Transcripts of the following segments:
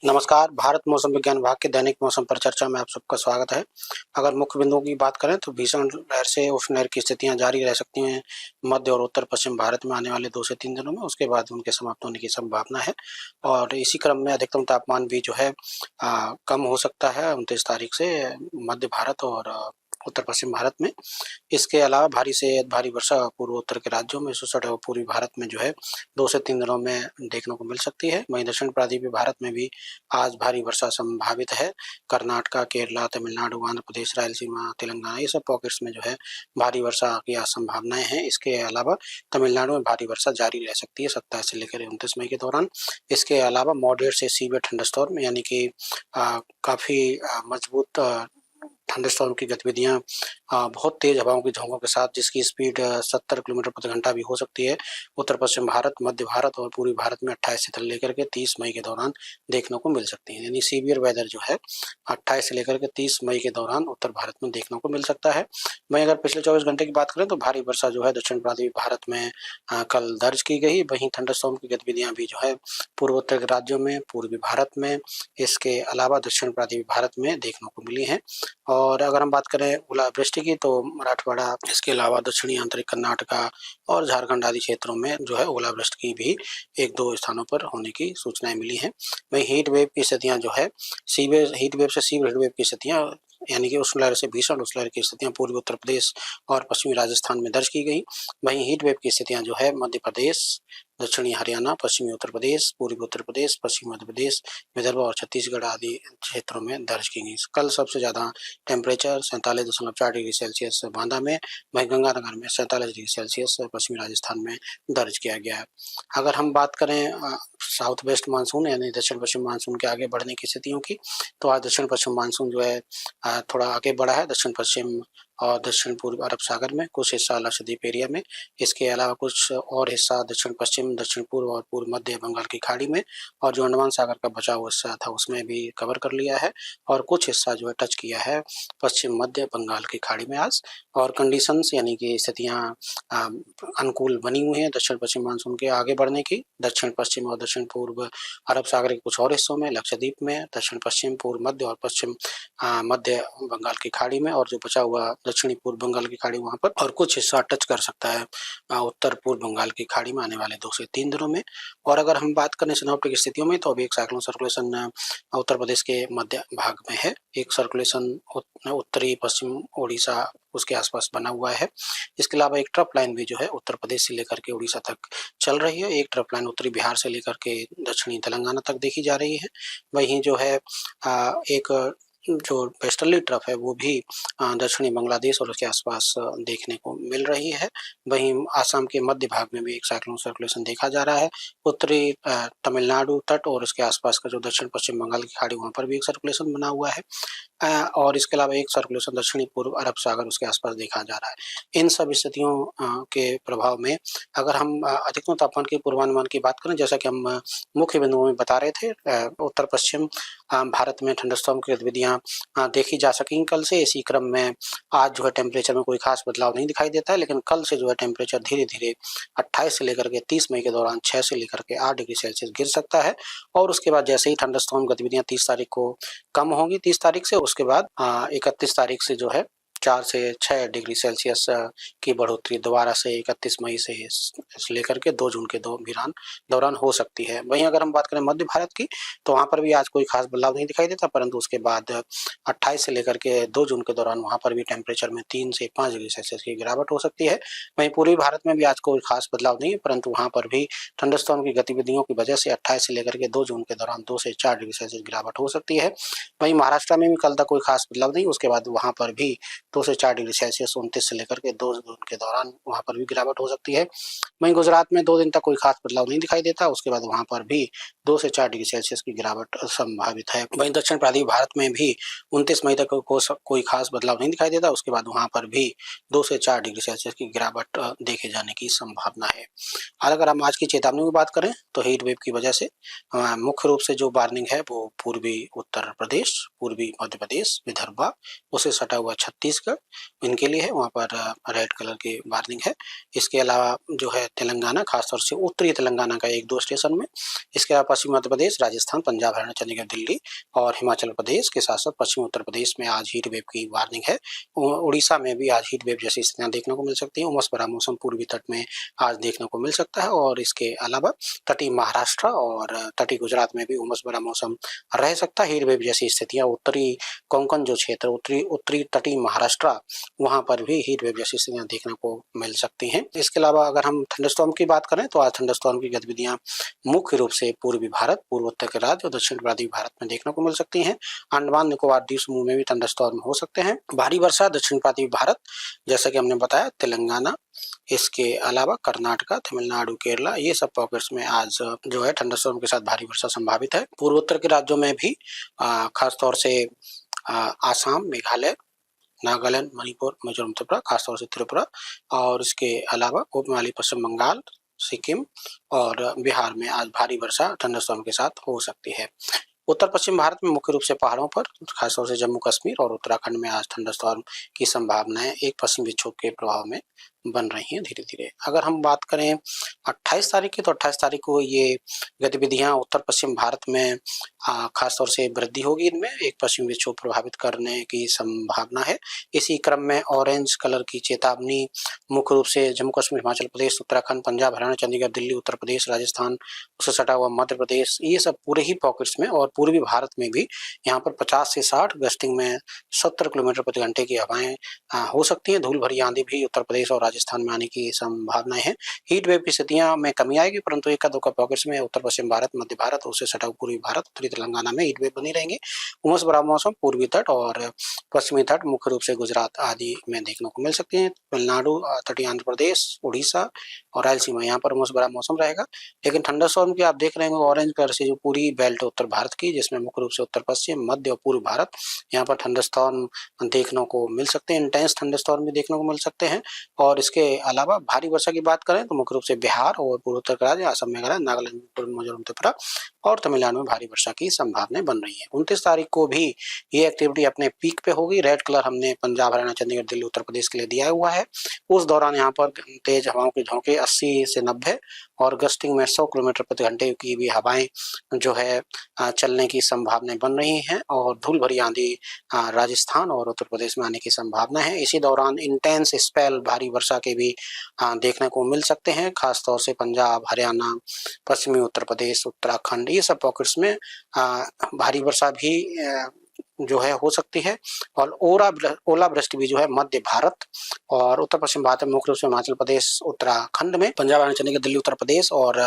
नमस्कार, भारत मौसम विज्ञान विभाग के दैनिक मौसम पर चर्चा में आप सबका स्वागत है। अगर मुख्य बिंदुओं की बात करें तो भीषण लहर से उष्ण लहर की स्थितियां जारी रह सकती हैं मध्य और उत्तर पश्चिम भारत में आने वाले 2 से 3 दिनों में, उसके बाद उनके समाप्त होने की संभावना है। और इसी क्रम में अधिकतम तापमान भी जो है कम हो सकता है 29 तारीख से मध्य भारत और उत्तर पश्चिम भारत में। इसके अलावा भारी से भारी वर्षा पूर्वोत्तर के राज्यों में 67 और पूर्वी भारत में जो है 2 से 3 दिनों में देखने को मिल सकती है। वहीं दक्षिण प्रायद्वीपीय भारत में भी आज भारी वर्षा संभावित है। कर्नाटका, केरला, तमिलनाडु, आंध्र प्रदेश, रायलसीमा, तेलंगाना ये सब पॉकेट्स में जो है भारी वर्षा की आज संभावनाएं हैं। इसके अलावा तमिलनाडु में भारी वर्षा जारी रह सकती है 27 से लेकर 29 मई के दौरान। इसके अलावा मॉडरेट से सीवियर थंडरस्टॉर्म यानी कि काफी मजबूत थंडरस्टॉर्म की गतिविधियां बहुत तेज हवाओं की झोंकों के साथ, जिसकी स्पीड 70 किलोमीटर प्रति घंटा भी हो सकती है, उत्तर पश्चिम भारत, मध्य भारत और पूर्वी भारत में 28 से लेकर के 30 मई के दौरान देखने को मिल सकती है। यानी सीवियर वेदर जो है 28 से लेकर के 30 मई के दौरान उत्तर भारत में देखने को मिल सकता है। वहीं अगर पिछले 24 घंटे की बात करें तो भारी वर्षा जो है दक्षिण प्रायद्वीपीय भारत में कल दर्ज की गई। वहीं थंडरस्टॉर्म की गतिविधियां भी जो है पूर्वोत्तर के राज्यों में, पूर्वी भारत में, इसके अलावा दक्षिण प्रायद्वीपीय भारत में देखने को मिली है। और अगर हम बात करें ओलावृष्टि की तो मराठवाड़ा, इसके अलावा दक्षिणी आंतरिक कर्नाटका और झारखंड आदि क्षेत्रों में जो है ओलावृष्टि की भी 1-2 स्थानों पर होने की सूचनाएं मिली हैं। वहीं हीट वेव की स्थितियां जो है हीट वेव से सीवियर हीट वेव की स्थितियां यानी कि उष्ण लहर से भीषण उष्ण लहर की स्थितियां पूर्वी उत्तर प्रदेश और पश्चिमी राजस्थान में दर्ज की गई। वहीं हीट वेव की स्थितियां जो है मध्य प्रदेश, दक्षिणी हरियाणा, पश्चिमी उत्तर प्रदेश, पूर्वी उत्तर प्रदेश, पश्चिमी मध्य प्रदेश, विदर्भ और छत्तीसगढ़ आदि क्षेत्रों में दर्ज की गई। कल सबसे ज्यादा टेम्परेचर 47.4 डिग्री सेल्सियस बांदा में, वहीं गंगानगर में 47 डिग्री सेल्सियस पश्चिमी राजस्थान में दर्ज किया गया है। अगर हम बात करें साउथ वेस्ट मानसून यानी दक्षिण पश्चिम मानसून के आगे बढ़ने की स्थितियों की, तो आज दक्षिण पश्चिम मानसून जो है थोड़ा आगे बढ़ा है दक्षिण पश्चिम और दक्षिण पूर्व अरब सागर में, कुछ हिस्सा लक्षद्वीप एरिया में। इसके अलावा कुछ और हिस्सा दक्षिण पश्चिम, दक्षिण पूर्व और पूर्व मध्य बंगाल की खाड़ी में, और जो अंडमान सागर का बचा हुआ हिस्सा था उसमें भी कवर कर लिया है। और कुछ हिस्सा जो है टच किया है पश्चिम मध्य बंगाल की खाड़ी में आज। और कंडीशंस यानी कि स्थितियां अनुकूल बनी हुई हैं दक्षिण पश्चिम मानसून के आगे बढ़ने की। दक्षिण पश्चिम और दक्षिण पूर्व अरब सागर के कुछ और हिस्सों में, लक्षद्वीप में, दक्षिण पश्चिम, पूर्व मध्य और पश्चिम मध्य बंगाल की खाड़ी में, और जो बचा हुआ दक्षिणी पूर्व बंगाल की खाड़ी वहां पर, और कुछ हिस्सा टच कर सकता है उत्तर पूर्व बंगाल की खाड़ी में आने वाले 2 से 3 दिनों में। और अगर हम बात करें सिनोप्टिक स्थितियों में तो अभी एक साइक्लोन सर्कुलेशन उत्तर प्रदेश के मध्य भाग में है। एक सर्कुलेशन उत्तरी पश्चिम ओडिशा उसके आसपास बना हुआ है। इसके अलावा एक ट्रफ लाइन भी जो है उत्तर प्रदेश से लेकर के उड़ीसा तक चल रही है। एक ट्रफ लाइन उत्तरी बिहार से लेकर के दक्षिणी तेलंगाना तक देखी जा रही है। वहीं जो है एक जो वेस्टर्ली ट्रफ है वो भी दक्षिणी बांग्लादेश और उसके आसपास देखने को मिल रही है। वहीं आसाम के मध्य भाग में भी एक साइक्लोन सर्कुलेशन देखा जा रहा है। उत्तरी तमिलनाडु तट और उसके आसपास का जो दक्षिण पश्चिम बंगाल की खाड़ी वहां पर भी एक सर्कुलेशन बना हुआ है। और इसके अलावा एक सर्कुलेशन दक्षिणी पूर्व अरब सागर उसके आसपास देखा जा रहा है। इन सब स्थितियों के प्रभाव में अगर हम अधिकतम तापमान के पूर्वानुमान की बात करें, जैसा कि हम मुख्य बिंदुओं में बता रहे थे, उत्तर पश्चिम भारत में थंडरस्टॉर्म की गतिविधियां देखी जा सकेंगी कल से। इसी क्रम में आज जो है टेम्परेचर में कोई खास बदलाव नहीं दिखाई देता है, लेकिन कल से जो है टेम्परेचर धीरे धीरे 28 से लेकर के 30 मई के दौरान 6 से लेकर के 8 डिग्री सेल्सियस गिर सकता है। और उसके बाद जैसे ही थंडरस्टॉर्म गतिविधियां 30 तारीख को कम होंगी, 30 तारीख से, उसके बाद 31 तारीख से जो है 4 से 6 डिग्री सेल्सियस की बढ़ोतरी दोबारा से 31 मई से लेकर के 2 जून के दौरान हो सकती है। वहीं अगर हम बात करें मध्य भारत की तो वहां पर भी आज कोई खास बदलाव नहीं दिखाई देता, परंतु उसके बाद 28 से लेकर के 2 जून के दौरान वहां पर भी टेम्परेचर में 3 से 5 डिग्री सेल्सियस की गिरावट हो सकती है। वहीं पूर्वी भारत में भी आज कोई खास बदलाव नहीं है, परंतु वहां पर भी थंडरस्टॉर्म की गतिविधियों की वजह से 28 से लेकर के 2 जून के दौरान 2 से 4 डिग्री सेल्सियस गिरावट हो सकती है। वहीं महाराष्ट्र में भी कल तक कोई खास बदलाव नहीं, उसके बाद वहां पर भी 2 से 4 डिग्री सेल्सियस 29 से लेकर के 2 जून के दौरान वहां पर भी गिरावट हो सकती है। वहीं गुजरात में 2 दिन तक कोई खास बदलाव नहीं दिखाई देता, उसके बाद वहां पर भी 2 से 4 डिग्री सेल्सियस की गिरावट संभावित है। वहीं दक्षिण प्रायद्वीपीय भारत में भी 29 मई तक कोई खास बदलाव नहीं दिखाई देता, उसके बाद वहां पर भी 2 से 4 डिग्री सेल्सियस की गिरावट देखे जाने की संभावना है। और अगर हम आज की चेतावनी की बात करें तो हीट वेव की वजह से मुख्य रूप से जो वार्निंग है वो पूर्वी उत्तर प्रदेश, पूर्वी मध्य प्रदेश, विदर्भ, उसे सटा हुआ छत्तीसगढ़ छत्तीसगढ़ इनके लिए है, वहाँ पर रेड कलर की वार्निंग है। इसके अलावा जो है तेलंगाना, खासतौर से उत्तरी तेलंगाना का 1-2 स्टेशन में। इसके अलावा पश्चिमी मध्य प्रदेश, राजस्थान, पंजाब, हरियाणा, चंडीगढ़, दिल्ली और हिमाचल प्रदेश के साथ साथ पश्चिमी उत्तर प्रदेश में आज हीट वेव की वार्निंग है। उड़ीसा में भी आज हीट वेव जैसी स्थितियां देखने को मिल सकती हैं। उमस भरा मौसम पूर्वी तट में आज देखने को मिल सकता है और इसके अलावा तटीय महाराष्ट्र और तटीय गुजरात में भी उमस भरा मौसम रह सकता है। हीट वेव जैसी स्थितियां उत्तरी कोंकण जो क्षेत्र, उत्तरी तटीय महाराष्ट्र, वहां पर भी हीट वेव जैसी स्थितियां देखने को मिल सकती हैं। इसके अलावा अगर हम थंडरस्टॉर्म की बात करें तो आज थंडरस्टॉर्म की गतिविधियां मुख्य रूप से पूर्वी भारत, पूर्वोत्तर के राज्य और दक्षिण पूर्वी भारत में देखने को मिल सकती हैं। अंडमान निकोबार द्वीप समूह में भी थंडरस्टॉर्म हो सकते हैं। भारी वर्षा दक्षिण पूर्वी भारत, जैसा कि हमने बताया, तेलंगाना, इसके अलावा कर्नाटका, तमिलनाडु, केरला, ये सब पॉकेट्स में आज जो है थंडरस्टॉर्म के साथ भारी वर्षा संभावित है। पूर्वोत्तर के राज्यों में भी खासतौर से आसाम, मेघालय, नागालैंड, मणिपुर, मिजोरम, त्रिपुरा, खासतौर से त्रिपुरा और इसके अलावा उपमहाली पश्चिम बंगाल, सिक्किम और बिहार में आज भारी वर्षा थंडरस्टॉर्म के साथ हो सकती है। उत्तर पश्चिम भारत में मुख्य रूप से पहाड़ों पर, खासतौर से जम्मू कश्मीर और उत्तराखंड में आज थंडरस्टॉर्म की संभावनाएं एक पश्चिमी विक्षोभ के प्रभाव में बन रही हैं धीरे धीरे। अगर हम बात करें 28 तारीख की, तो 28 तारीख को ये गतिविधियां उत्तर पश्चिम भारत में खासतौर से वृद्धि होगी। इनमें एक पश्चिमी विक्षोभ प्रभावित करने की संभावना है। इसी क्रम में ऑरेंज कलर की चेतावनी मुख्य रूप से जम्मू कश्मीर, हिमाचल प्रदेश, उत्तराखंड, पंजाब, हरियाणा, चंडीगढ़, दिल्ली, उत्तर प्रदेश, राजस्थान, उससे सटा हुआ मध्य प्रदेश, ये सब पूरे ही पॉकेट्स में और पूर्वी भारत में भी यहाँ पर 50 से 60, गस्टिंग में 70 किलोमीटर प्रति घंटे की हवाएं हो सकती हैं। धूल भरी आंधी भी उत्तर प्रदेश और राजस्थान में आने की संभावनाएं हैं। हीट वेव की स्थितियां में कमी आएगी, परंतु एक दो पॉकेट्स में उत्तर पश्चिम भारत, मध्य भारत, उससे सटा पूर्वी भारत, उत्तरी तेलंगाना में हीट वेव बनी रहेंगे। उमस भरा मौसम पूर्वी तट और पश्चिमी तट, मुख्य रूप से गुजरात आदि में देखने को मिल सकते हैं। तमिलनाडु, तटीय आंध्र प्रदेश, उड़ीसा और रायलसीमा, यहाँ पर उमस भरा मौसम रहेगा। लेकिन थंडरस्टॉर्म की आप देख रहे होंगे ऑरेंज कलर से जो पूरी बेल्ट उत्तर भारत की, जिसमें मुख्य रूप से उत्तर पश्चिम, मध्य और पूर्व भारत, यहाँ पर थंडरस्टॉर्म देखने को मिल सकते हैं। इंटेंस थंडरस्टॉर्म भी देखने को मिल सकते हैं। और इसके अलावा भारी वर्षा की बात करें तो मुख्य रूप से बिहार और पूर्वोत्तर के राज्य असम, मेघालय, नागालैंड, मिजोरम, त्रिपुरा और तमिलनाडु में भारी वर्षा की संभावनाएं बन रही है। 29 तारीख को भी ये एक्टिविटी अपने पीक पे होगी। रेड कलर हमने पंजाब, हरियाणा, चंडीगढ़, दिल्ली, उत्तर प्रदेश के लिए दिया हुआ है। उस दौरान यहाँ पर तेज हवाओं के झोंके 80 से 90 और गस्टिंग में 100 किलोमीटर प्रति घंटे की भी हवाएं जो है चलने की संभावनाएं बन रही हैं और धूल भरी आंधी राजस्थान और उत्तर प्रदेश में आने की संभावना है। इसी दौरान इंटेंस स्पेल भारी वर्षा के भी देखने को मिल सकते हैं, खासतौर से पंजाब, हरियाणा, पश्चिमी उत्तर प्रदेश, उत्तराखंड, ये सब पॉकेट्स में भारी वर्षा भी जो है हो सकती है। और ओलावृष्टि भी जो है मध्य भारत और उत्तर पश्चिम भारत में, मुख्य रूप से हिमाचल प्रदेश, उत्तराखंड में, पंजाब, हरियाणा, चंडीगढ़, दिल्ली, उत्तर प्रदेश और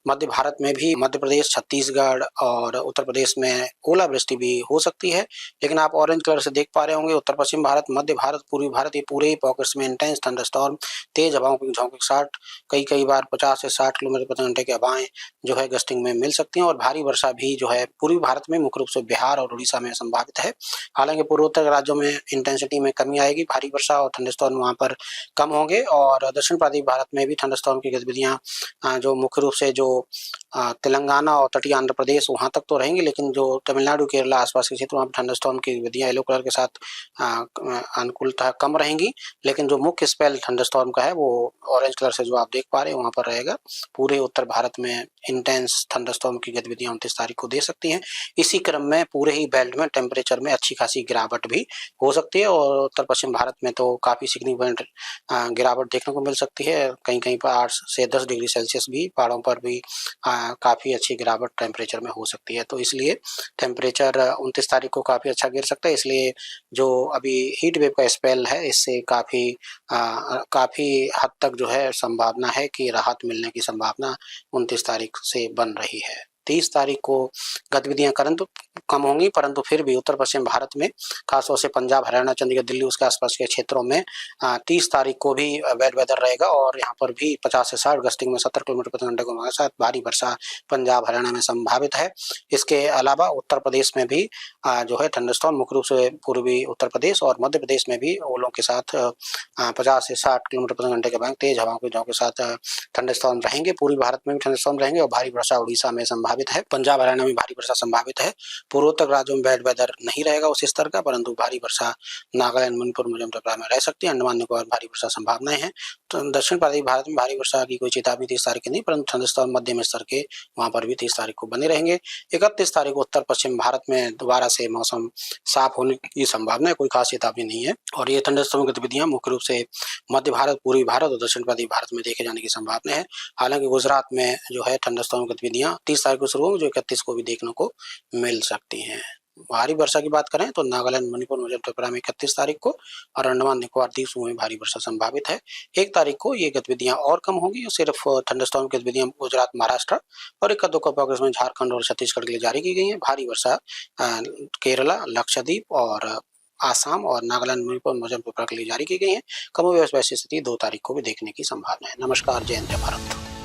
मध्य भारत में भी, मध्य प्रदेश, छत्तीसगढ़ और उत्तर प्रदेश में ओलावृष्टि भी हो सकती है। लेकिन आप ऑरेंज कलर से देख पा रहे होंगे उत्तर पश्चिम भारत, मध्य भारत, पूर्वी भारत, ये पूरे ही पॉकेट्स में इंटेंस थंडरस्टॉर्म, तेज हवाओं के झोंके 60 कई बार 50 से 60 किलोमीटर प्रति घंटे की हवाएं जो है गस्टिंग में मिल सकती हैं। और भारी वर्षा भी जो है पूर्वी भारत में, मुख्य रूप से बिहार और उड़ीसा में संभावित है। हालांकि पूर्वोत्तर के राज्यों में इंटेंसिटी में कमी आएगी, भारी वर्षा और थंडरस्टॉर्म वहां पर कम होंगे। और दक्षिण पूर्वी भारत में भी थंडरस्टॉर्म की गतिविधियां जो मुख्य रूप से जो तेलंगाना और तटीय आंध्र प्रदेश वहां तक तो रहेंगी, लेकिन जो तमिलनाडु, केरला आसपास के क्षेत्र, वहां पर थंडरस्टॉर्म की गतिविधियां येलो कलर के साथ अनुकूलता कम रहेंगी। लेकिन जो मुख्य स्पेल थंडरस्टॉर्म का है वो ऑरेंज कलर से जो आप देख पा रहे हैं वहां पर रहेगा। पूरे उत्तर भारत में इंटेंस थंडरस्टॉर्म की गतिविधियां 29 तारीख को दे सकती हैं। इसी क्रम में पूरे ही बेल्ट में टेम्परेचर में अच्छी खासी गिरावट भी हो सकती है और उत्तर पश्चिम भारत में तो काफी सिग्निफिकेंट गिरावट देखने को मिल सकती है। कहीं कहीं पर 8 से 10 डिग्री सेल्सियस भी, पहाड़ों पर भी काफी अच्छी गिरावट टेम्परेचर में हो सकती है। तो इसलिए टेम्परेचर 29 तारीख को काफी अच्छा गिर सकता है। इसलिए जो अभी हीट वेव का स्पेल है, इससे काफी हद तक जो है संभावना है कि राहत मिलने की संभावना 29 तारीख से बन रही है। 30 तारीख को गतिविधियां कम होंगी, परंतु फिर भी उत्तर पश्चिम भारत में, खासतौर से पंजाब, हरियाणा, चंडीगढ़, दिल्ली, उसके आसपास के क्षेत्रों में 30 तारीख को भी वेट वेदर रहेगा और यहाँ पर भी 50 से 60, गस्टिंग में 70 किलोमीटर प्रति घंटे के साथ भारी वर्षा पंजाब, हरियाणा में संभावित है। इसके अलावा उत्तर प्रदेश में भी जो है थंडरस्टॉर्म, मुख्य रूप से पूर्वी उत्तर प्रदेश और मध्य प्रदेश में भी ओलों के साथ 50 से 60 किलोमीटर प्रति घंटे के तेज हवाओं के साथ थंडरस्टॉर्म रहेंगे। पूर्वी भारत में भी थंडरस्टॉर्म रहेंगे और भारी वर्षा उड़ीसा में संभावित संभावित है। पंजाब हरियाणा में भारी वर्षा संभावित है। पूर्वोत्तर राज्यों में बैड वेदर नहीं रहेगा उस स्तर का, परंतु भारी वर्षा नागालैंड, मणिपुर, मिजोरम, त्रिपुरा में रह सकती है। अंडमान निकोबार भारी वर्षा संभावनाएं हैं। तो दक्षिण पूर्वी भारत में भारी वर्षा की कोई चेतावनी 30 तारीख की नहीं, परंतु थंडरस्टॉर्म मध्यम स्तर के वहां पर भी 30 तारीख को बने रहेंगे। 31 तारीख को उत्तर पश्चिम भारत में दोबारा से मौसम साफ होने की संभावना है, कोई खास चेतावनी नहीं है। और ये थंडरस्टॉर्म गतिविधियां मुख्य रूप से मध्य भारत, पूर्वी भारत और दक्षिण पूर्वी भारत में देखे जाने की संभावना है। हालांकि गुजरात में जो है थंडरस्टॉर्म गतिविधियां 30 तारीख को शुरू होंगी, जो 31 को भी देखने को मिल सकती हैं। भारी वर्षा की बात करें तो नागालैंड, मणिपुर, मिजोरम, त्रिपुरा में 31 तारीख को और अंडमान निकोबार द्वीप समूह में भारी वर्षा संभावित है। 1 तारीख को ये गतिविधियां और कम होंगी, सिर्फ थंडरस्टॉर्म गतिविधियां गुजरात, महाराष्ट्र और इक्का दुक्का पॉकेट्स में झारखंड और छत्तीसगढ़ के लिए जारी की गई है। भारी वर्षा केरला, लक्षद्वीप और आसाम और नागालैंड, मणिपुर, मिजोरम, त्रिपुरा के लिए जारी की गई है। कमोबेश वैसी स्थिति 2 तारीख को भी देखने की संभावना है। नमस्कार, जय हिंद, जय भारत।